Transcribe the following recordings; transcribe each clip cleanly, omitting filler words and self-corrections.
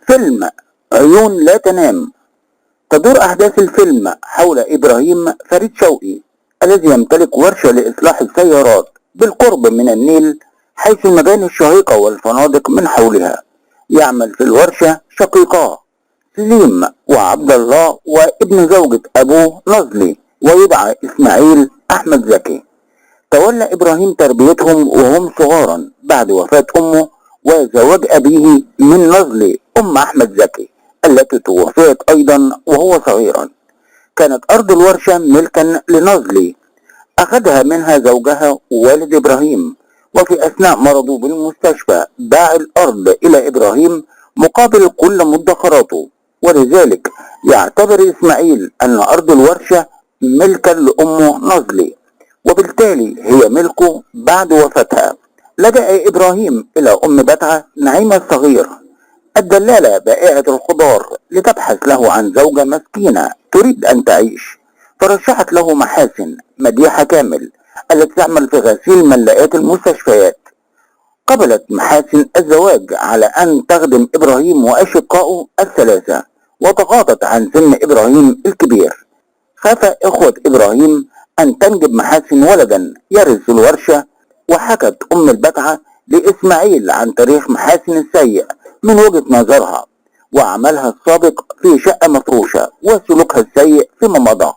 فيلم عيون لا تنام. تدور أحداث الفيلم حول إبراهيم فريد شوقي الذي يمتلك ورشة لإصلاح السيارات بالقرب من النيل، حيث المباني الشاهقة والفنادق من حولها. يعمل في الورشة شقيقاه سليم وعبد الله وابن زوجة أبوه نزلي، ويدعى إسماعيل أحمد زكي. تولى إبراهيم تربيتهم وهم صغارا بعد وفاة أمه وزواج أبيه من نزلي أم أحمد زكي التي توفيت أيضا وهو صغيرا. كانت أرض الورشة ملكا لنزلي، أخذها منها زوجها والد إبراهيم، وفي أثناء مرضه بالمستشفى باع الأرض إلى إبراهيم مقابل كل مدخراته، ولذلك يعتبر إسماعيل أن أرض الورشة ملكا لأمه نزلي، وبالتالي هي ملكه بعد وفاتها. لجأ إبراهيم إلى أم بتعة نعيمة الصغير الدلالة بائعة الخضار لتبحث له عن زوجة مسكينة تريد أن تعيش، فرشحت له محاسن مديحة كامل التي تعمل في غسيل ملاءات المستشفيات. قبلت محاسن الزواج على أن تخدم إبراهيم وأشقائه الثلاثة، وتغاضت عن سن إبراهيم الكبير. خاف إخوة إبراهيم أن تنجب محاسن ولدا يرث الورشة، وحكت أم البتعة لإسماعيل عن تاريخ محاسن السيء من وجهة نظرها وعملها السابق في شقة مفروشة وسلوكها السيء فيما مضى،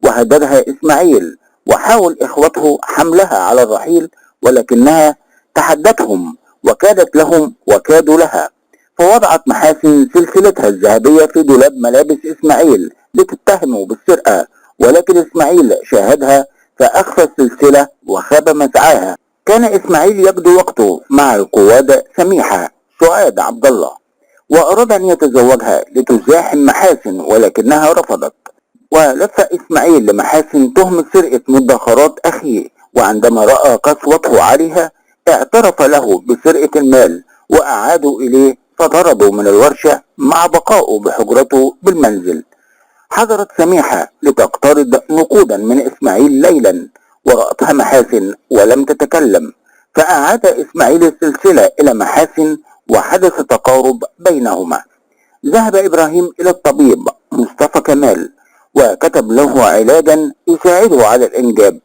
وهددها إسماعيل وحاول إخوته حملها على الرحيل، ولكنها تحدتهم وكادت لهم وكادوا لها، فوضعت محاسن سلسلتها الذهبية في دولاب ملابس إسماعيل لتتهمه بالسرقة، ولكن إسماعيل شاهدها فأخفى السلسلة وخاب مسعاها. كان إسماعيل يقضي وقته مع القوادة سميحة سعاد عبد الله، وأراد أن يتزوجها لتزاحم محاسن ولكنها رفضت، ولف إسماعيل لمحاسن تهمة سرقة مدخرات أخيه، وعندما رأى قسوته عليها اعترف له بسرقة المال وأعادوا إليه، فطردوا من الورشة مع بقائه بحجرته بالمنزل. حضرت سميحة لتقترض نقودا من إسماعيل ليلا، ورأتها محاسن ولم تتكلم، فأعاد إسماعيل السلسلة إلى محاسن وحدث تقارب بينهما. ذهب إبراهيم إلى الطبيب مصطفى كمال وكتب له علاجا يساعده على الإنجاب،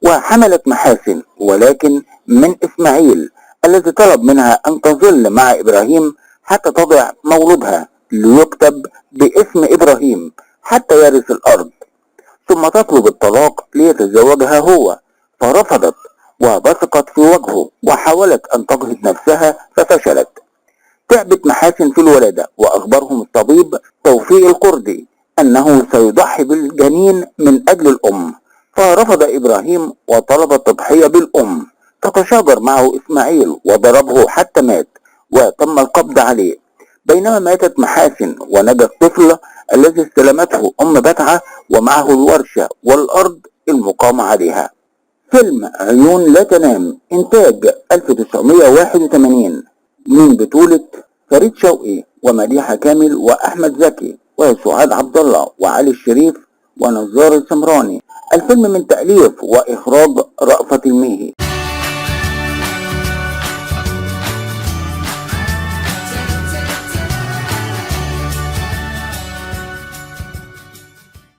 وحملت محاسن ولكن من إسماعيل الذي طلب منها أن تظل مع إبراهيم حتى تضع مولودها ليكتب باسم إبراهيم حتى يرث الأرض، ثم تطلب الطلاق ليتزوجها هو، فرفضت وبصقت في وجهه وحاولت أن تجهض نفسها ففشلت. تعبت محاسن في الولادة، وأخبرهم الطبيب توفيق القردي أنه سيضحي بالجنين من أجل الأم، فرفض إبراهيم وطلب التضحية بالأم، فتشاجر معه إسماعيل وضربه حتى مات، وتم القبض عليه. بينما ماتت محاسن ونجا الطفل الذي استلمته أم بتعة ومعه الورشة والأرض المقام عليها. فيلم عيون لا تنام إنتاج 1981 من بطولة فريد شوقي ومديحة كامل وأحمد زكي وسعاد عبد الله وعلي الشريف ونزار السمراني. الفيلم من تأليف وإخراج رأفت الميهي.